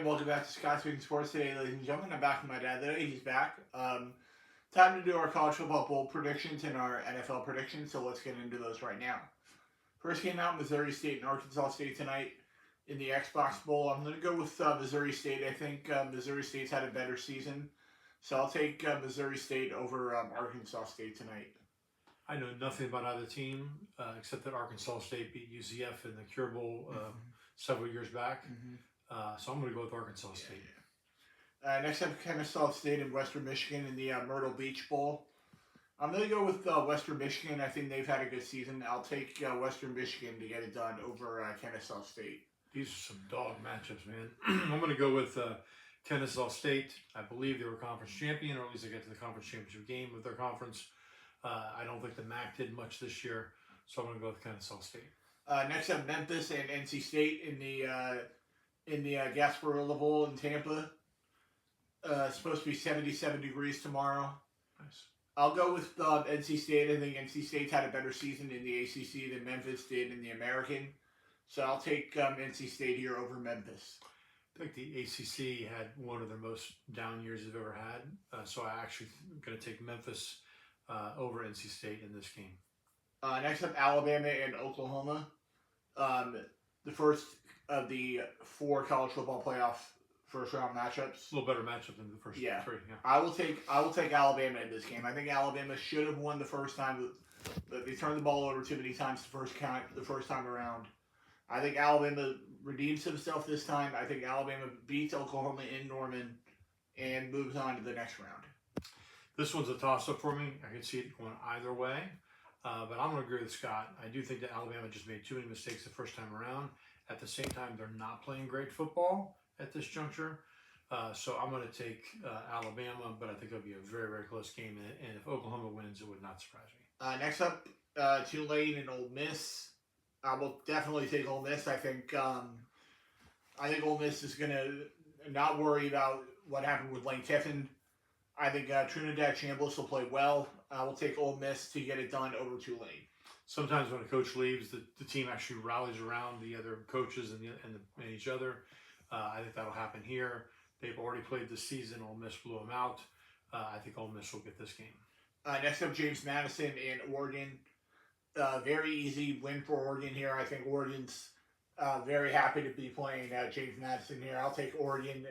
and welcome back to Scott Speaking Sports today, ladies and gentlemen. I'm back with my dad today. He's back. Time to do our college football bowl predictions and our NFL predictions, so let's get into those right now. First game out, Missouri State and Arkansas State tonight in the Xbox Bowl. I'm going to go with Missouri State. I think Missouri State's had a better season, so I'll take Missouri State over Arkansas State tonight. I know nothing about either team except that Arkansas State beat UCF in the Cure Bowl several years back. So I'm going to go with Arkansas State. Next up, Kennesaw State and Western Michigan in the Myrtle Beach Bowl. I'm going to go with Western Michigan. I think they've had a good season. I'll take Western Michigan to get it done over Kennesaw State. These are some dog matchups, man. I'm going to go with Kennesaw State. I believe they were conference champion, or at least they got to the conference championship game with their conference. I don't think the MAC did much this year, so I'm going to go with Kennesaw State. Next up, Memphis and NC State in the Gasparilla Bowl in Tampa. It's supposed to be 77 degrees tomorrow. Nice. I'll go with NC State. I think NC State's had a better season in the ACC than Memphis did in the American. So I'll take NC State here over Memphis. I think the ACC had one of their most down years they've ever had. So I actually going to take Memphis over NC State in this game. Next up, Alabama and Oklahoma. The first of the 4 college football playoff first round matchups. A little better matchup than the first 3. Yeah. I will take Alabama in this game. I think Alabama should have won the first time, but they turned the ball over too many times the first time around. I think Alabama redeems himself this time. I think Alabama beats Oklahoma in Norman and moves on to the next round. This one's a toss-up for me. I can see it going either way. But I'm going to agree with Scott. I do think that Alabama just made too many mistakes the first time around. At the same time, they're not playing great football at this juncture. So I'm going to take Alabama, but I think it'll be a very, very close game. And if Oklahoma wins, it would not surprise me. Next up, Tulane and Ole Miss. I will definitely take Ole Miss. I think Ole Miss is going to not worry about what happened with Lane Kiffin. I think Trinidad Chambliss will play well. I will take Ole Miss to get it done over Tulane. Sometimes when a coach leaves, the team actually rallies around the other coaches and each other. I think that'll happen here. They've already played this season. Ole Miss blew them out. I think Ole Miss will get this game. Next up, James Madison and Oregon. Very easy win for Oregon here. I think Oregon's very happy to be playing James Madison here. I'll take Oregon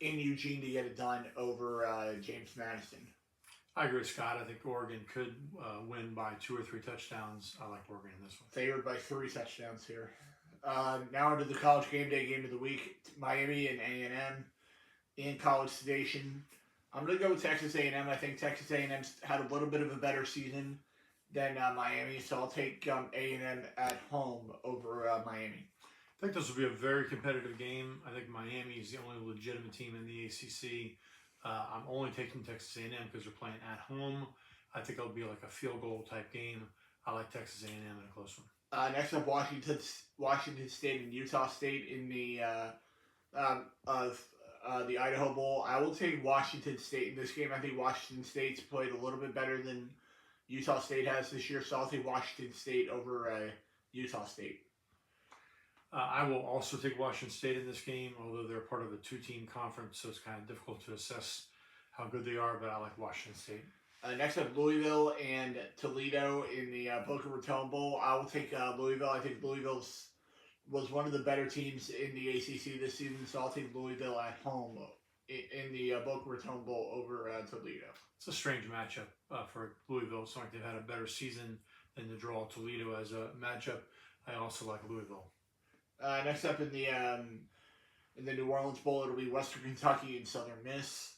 in Eugene to get it done over James Madison. I agree with Scott. I think Oregon could win by 2 or 3 touchdowns. I like Oregon in this one. Favored by 3 touchdowns here. Now into the college game day game of the week. Miami and A&M in College Station. I'm going to go with Texas A&M. I think Texas A&M's had a little bit of a better season than Miami, so I'll take A&M at home over Miami. I think this will be a very competitive game. I think Miami is the only legitimate team in the ACC. I'm only taking Texas A&M because they're playing at home. I think it'll be like a field goal type game. I like Texas A&M in a close one. Next up, Washington State and Utah State in the Idaho Bowl. I will take Washington State in this game. I think Washington State's played a little bit better than Utah State has this year, so I'll take Washington State over Utah State. I will also take Washington State in this game, although they're part of a 2-team conference, so it's kind of difficult to assess how good they are, but I like Washington State. Next up, Louisville and Toledo in the Boca Raton Bowl. I will take Louisville. I think Louisville was one of the better teams in the ACC this season, so I'll take Louisville at home in the Boca Raton Bowl over Toledo. It's a strange matchup for Louisville. It's like they've had a better season than to draw Toledo as a matchup. I also like Louisville. Next up in the New Orleans Bowl, it'll be Western Kentucky and Southern Miss.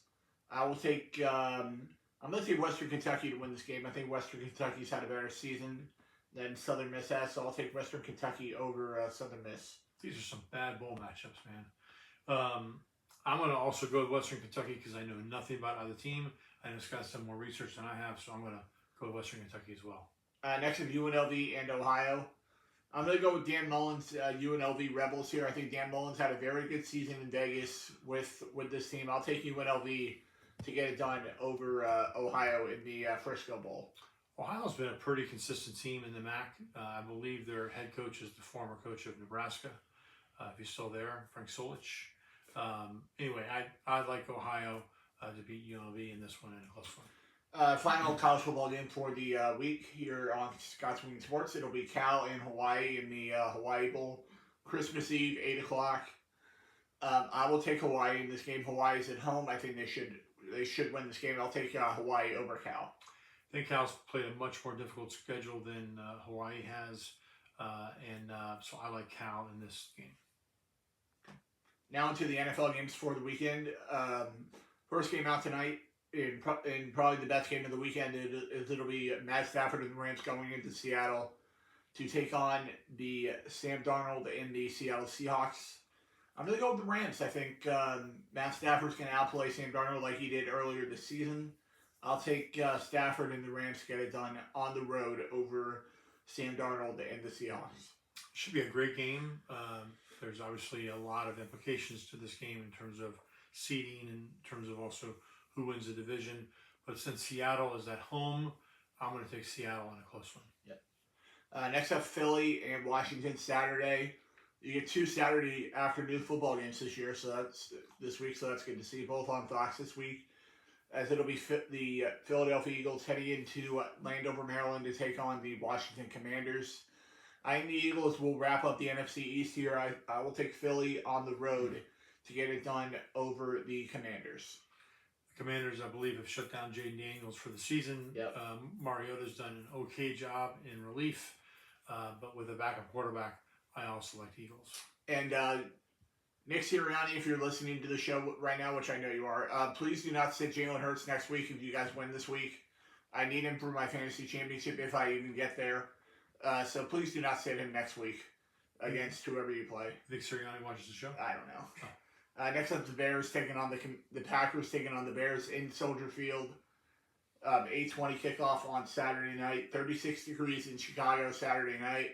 I will take. I'm going to take Western Kentucky to win this game. I think Western Kentucky's had a better season than Southern Miss has, so I'll take Western Kentucky over Southern Miss. These are some bad bowl matchups, man. I'm going to also go with Western Kentucky because I know nothing about either team. I know Scott's done more research than I have, so I'm going to go with Western Kentucky as well. Next up, UNLV and Ohio. I'm going to go with Dan Mullen's UNLV Rebels here. I think Dan Mullen's had a very good season in Vegas with this team. I'll take UNLV to get it done over Ohio in the Frisco Bowl. Ohio's been a pretty consistent team in the MAC. I believe their head coach is the former coach of Nebraska. if he's still there, Frank Solich. Anyway, I like Ohio to beat UNLV in this one in a close one. Final college football game for the week here on Scott's Wing Sports. It'll be Cal and Hawaii in the Hawaii Bowl. Christmas Eve, 8 o'clock. I will take Hawaii in this game. Hawaii's at home. I think they should win this game. I'll take Hawaii over Cal. I think Cal's played a much more difficult schedule than Hawaii has, so I like Cal in this game. Now into the NFL games for the weekend. First game out tonight, in probably the best game of the weekend, it'll be Matt Stafford and the Rams going into Seattle to take on the Sam Darnold and the Seattle Seahawks. I'm going to go with the Rams. I think Matt Stafford's going to outplay Sam Darnold like he did earlier this season. I'll take Stafford and the Rams to get it done on the road over Sam Darnold and the Seahawks. Should be a great game. There's obviously a lot of implications to this game in terms of seeding, in terms of also who wins the division. But since Seattle is at home, I'm going to take Seattle in a close one. Yep. Next up, Philly and Washington Saturday. You get 2 Saturday afternoon football games this year, so that's good to see. Both on Fox this week, as it'll be the Philadelphia Eagles heading into Landover, Maryland to take on the Washington Commanders. I think the Eagles will wrap up the NFC East here. I will take Philly on the road to get it done over the Commanders. The Commanders, I believe, have shut down Jaden Daniels for the season. Yep. Mariota's done an okay job in relief, but with a backup quarterback, I also like the Eagles. And Nick Sirianni, if you're listening to the show right now, which I know you are, please do not sit Jalen Hurts next week if you guys win this week. I need him for my fantasy championship if I even get there. So please do not sit him next week against whoever you play. You think Sirianni watches the show? I don't know. Next up, the Bears taking on the Packers taking on the Bears in Soldier Field. 8:20 kickoff on Saturday night. 36 degrees in Chicago Saturday night.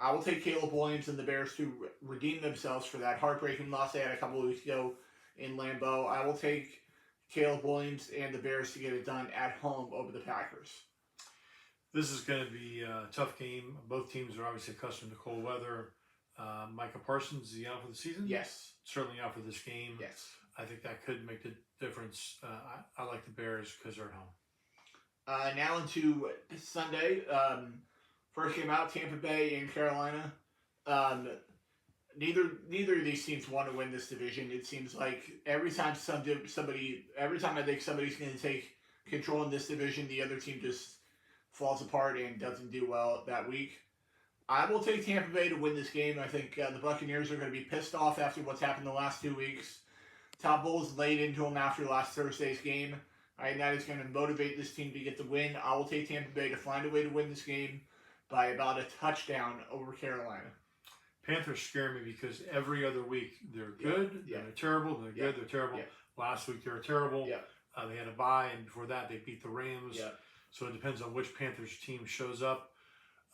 I will take Caleb Williams and the Bears to redeem themselves for that heartbreaking loss they had a couple of weeks ago in Lambeau. I will take Caleb Williams and the Bears to get it done at home over the Packers. This is going to be a tough game. Both teams are obviously accustomed to cold weather. Micah Parsons, is he out for the season? Yes. Certainly out for this game. Yes. I think that could make the difference. I like the Bears because they're at home. Now into Sunday. First game out, Tampa Bay and Carolina. Neither of these teams want to win this division. It seems like every time I think somebody's going to take control in this division, the other team just falls apart and doesn't do well that week. I will take Tampa Bay to win this game. I think the Buccaneers are going to be pissed off after what's happened the last 2 weeks. Todd Bowles laid into them after last Thursday's game. And that is going to motivate this team to get the win. I will take Tampa Bay to find a way to win this game by about a touchdown over Carolina. Panthers scare me because every other week they're good, Yeah. they're terrible, they're good, they're terrible. Yeah. Last week they were terrible. Yeah. They had a bye, and before that they beat the Rams. Yeah. So it depends on which Panthers team shows up.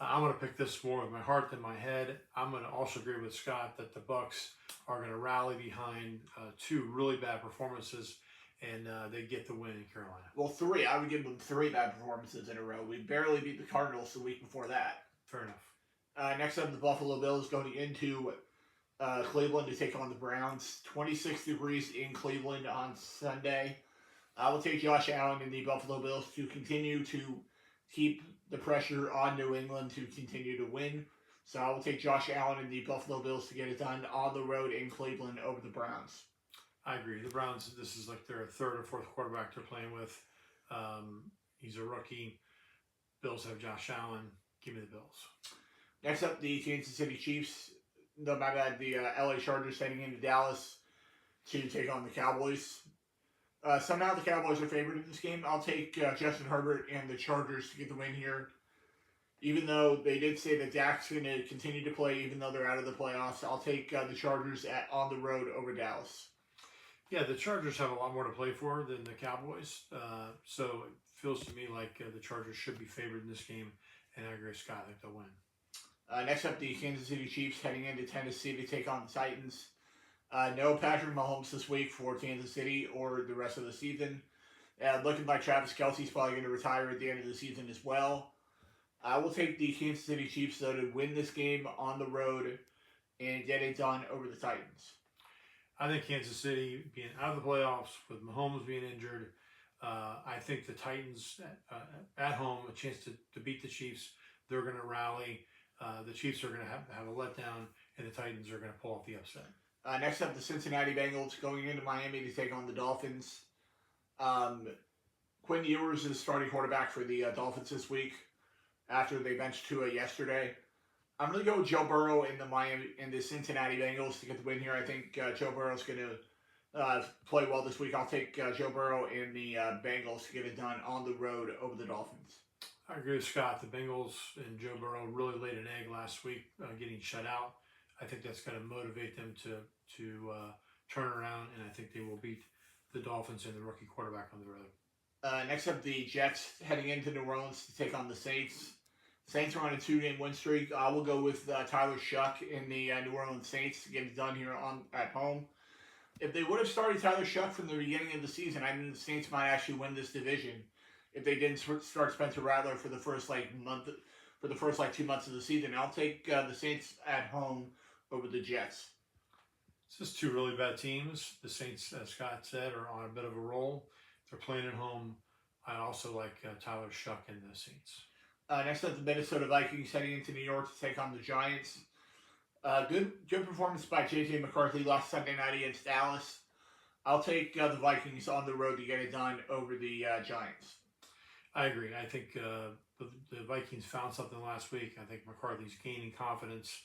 I'm going to pick this more with my heart than my head. I'm going to also agree with Scott that the Bucs are going to rally behind 2 really bad performances, and they get the win in Carolina. Well, 3. I would give them 3 bad performances in a row. We barely beat the Cardinals the week before that. Fair enough. Next up, the Buffalo Bills going into Cleveland to take on the Browns. 26 degrees in Cleveland on Sunday. I will take Josh Allen and the Buffalo Bills to continue to keep the pressure on New England to continue to win. So I will take Josh Allen and the Buffalo Bills to get it done on the road in Cleveland over the Browns. I agree. The Browns, this is like their 3rd or 4th quarterback they're playing with. He's a rookie. Bills have Josh Allen. Give me the Bills. Next up, the Kansas City Chiefs. No, my bad. The LA Chargers heading into Dallas to take on the Cowboys. Somehow the Cowboys are favored in this game. I'll take Justin Herbert and the Chargers to get the win here. Even though they did say that Dak's going to continue to play even though they're out of the playoffs, I'll take the Chargers on the road over Dallas. Yeah, the Chargers have a lot more to play for than the Cowboys. So it feels to me like the Chargers should be favored in this game. And I agree with Scott. I think they'll win. Next up, the Kansas City Chiefs heading into Tennessee to take on the Titans. No Patrick Mahomes this week for Kansas City or the rest of the season. Looking like Travis Kelce's probably going to retire at the end of the season as well. I will take the Kansas City Chiefs, though, to win this game on the road and get it done over the Titans. I think Kansas City being out of the playoffs with Mahomes being injured, I think the Titans at home, a chance to beat the Chiefs. They're going to rally. The Chiefs are going to have a letdown, and the Titans are going to pull off the upset. Next up, the Cincinnati Bengals going into Miami to take on the Dolphins. Quinn Ewers is starting quarterback for the Dolphins this week after they benched Tua yesterday. I'm going to go with Joe Burrow in the Cincinnati Bengals to get the win here. I think Joe Burrow's going to play well this week. I'll take Joe Burrow in the Bengals to get it done on the road over the Dolphins. I agree with Scott. The Bengals and Joe Burrow really laid an egg last week, getting shut out. I think that's going to motivate them to turn around, and I think they will beat the Dolphins and the rookie quarterback on the road. Next up, the Jets heading into New Orleans to take on the Saints. Saints are on a 2-game win streak. I will go with Tyler Shuck in the New Orleans Saints to get it done here at home. If they would have started Tyler Shuck from the beginning of the season, I think the Saints might actually win this division. If they didn't start Spencer Rattler for the first 2 months of the season, I'll take the Saints at home over the Jets. It's just two really bad teams. The Saints, as Scott said, are on a bit of a roll. They're playing at home. I also like Tyler Shuck and the Saints. Next up, the Minnesota Vikings heading into New York to take on the Giants. Good performance by J.J. McCarthy last Sunday night against Dallas. I'll take the Vikings on the road to get it done over the Giants. I agree. I think the Vikings found something last week. I think McCarthy's gaining confidence.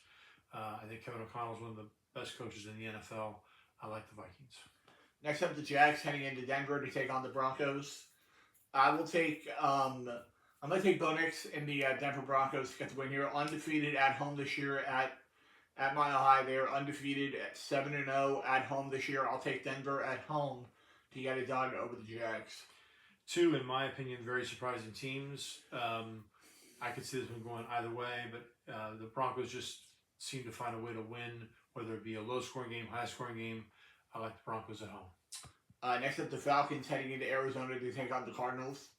I think Kevin O'Connell is one of the best coaches in the NFL. I like the Vikings. Next up, the Jags heading into Denver to take on the Broncos. I will take. I'm going to take Bo Nix in the Denver Broncos to get the win here. Undefeated at home this year at Mile High. They are undefeated at 7-0 at home this year. I'll take Denver at home to get it done over the Jags. Two, in my opinion, very surprising teams. I could see this one going either way, but the Broncos just seem to find a way to win, whether it be a low-scoring game, high-scoring game. I like the Broncos at home. Next up, the Falcons heading into Arizona to take on the Cardinals.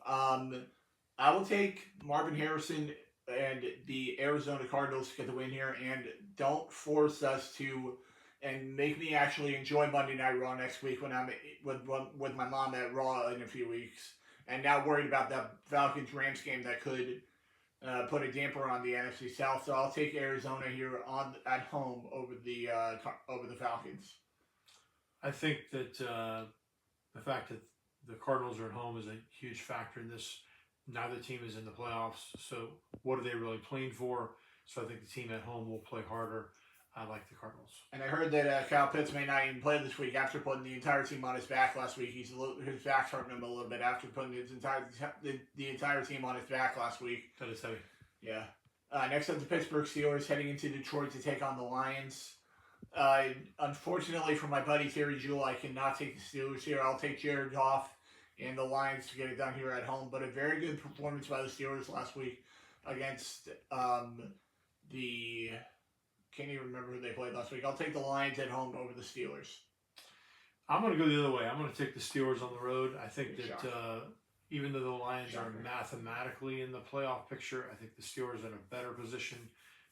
I will take Marvin Harrison and the Arizona Cardinals to get the win here, and don't force us to and make me actually enjoy Monday Night Raw next week when I'm with my mom at Raw in a few weeks, and now worried about that Falcons-Rams game that could put a damper on the NFC South. So I'll take Arizona here at home over the Falcons. I think that the fact that the Cardinals are at home is a huge factor in this. Neither team is in the playoffs, so what are they really playing for? So I think the team at home will play harder. I like the Cardinals. And I heard that Kyle Pitts may not even play this week after putting the entire team on his back last week. His back's hurting him a little bit after putting the entire team on his back last week. That is heavy. Yeah. Next up, the Pittsburgh Steelers heading into Detroit to take on the Lions. Unfortunately for my buddy Terry Jewell, I cannot take the Steelers here. I'll take Jared Goff and the Lions to get it done here at home. But a very good performance by the Steelers last week against the... Can't even remember who they played last week. I'll take the Lions at home over the Steelers. I'm going to go the other way. I'm going to take the Steelers on the road. I think that even though the Lions are mathematically in the playoff picture, I think the Steelers are in a better position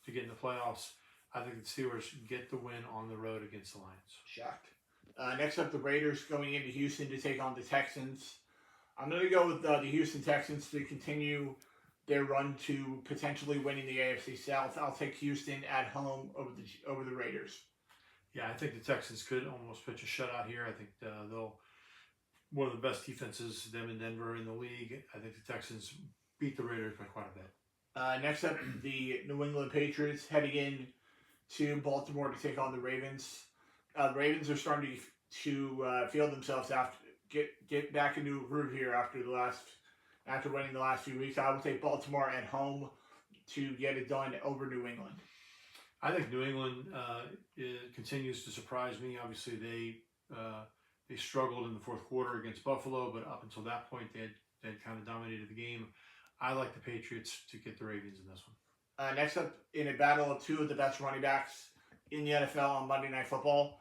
to get in the playoffs. I think the Steelers get the win on the road against the Lions. Shocked. Next up, the Raiders going into Houston to take on the Texans. I'm going to go with the Houston Texans to continue their run to potentially winning the AFC South. I'll take Houston at home over the Raiders. Yeah, I think the Texans could almost pitch a shutout here. I think they'll one of the best defenses, them in Denver in the league. I think the Texans beat the Raiders by quite a bit. Next up, the New England Patriots heading in to Baltimore to take on the Ravens. The Ravens are starting to feel themselves after get back into a groove here after winning the last few weeks. I will take Baltimore at home to get it done over New England. I think New England continues to surprise me. Obviously, they struggled in the fourth quarter against Buffalo, but up until that point, they had kind of dominated the game. I like the Patriots to get the Ravens in this one. Next up, in a battle of two of the best running backs in the NFL on Monday Night Football,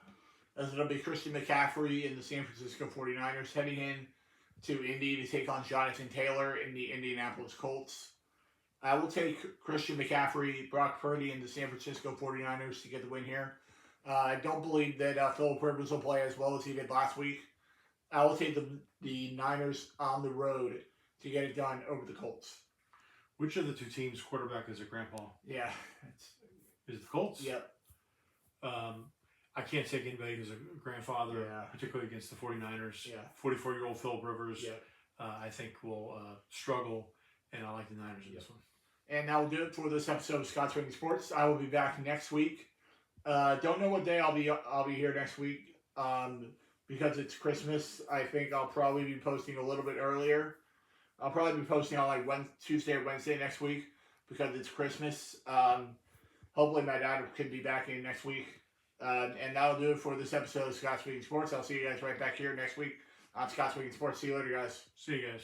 as it'll be Christian McCaffrey and the San Francisco 49ers heading in to Indy to take on Jonathan Taylor in the Indianapolis Colts. I will take Christian McCaffrey, Brock Purdy, and the San Francisco 49ers to get the win here. I don't believe that Philip Rivers will play as well as he did last week. I will take the Niners on the road to get it done over the Colts. Which of the two teams' quarterback is a grandpa? Yeah. Is it the Colts? Yep. I can't take anybody who's a grandfather, Yeah. particularly against the 49ers. Yeah. 44-year-old Philip Rivers, Yep. I think will struggle, and I like the Niners in this one. And that will do it for this episode of Scott's Swinging Sports. I will be back next week. Don't know what day I'll be here next week. Because it's Christmas, I think I'll probably be posting a little bit earlier. I'll probably be posting on like Tuesday or Wednesday next week because it's Christmas. Hopefully my dad could be back in next week. And that'll do it for this episode of Scott's Swinging Sports. I'll see you guys right back here next week on Scott's Swinging Sports. See you later, guys. See you guys.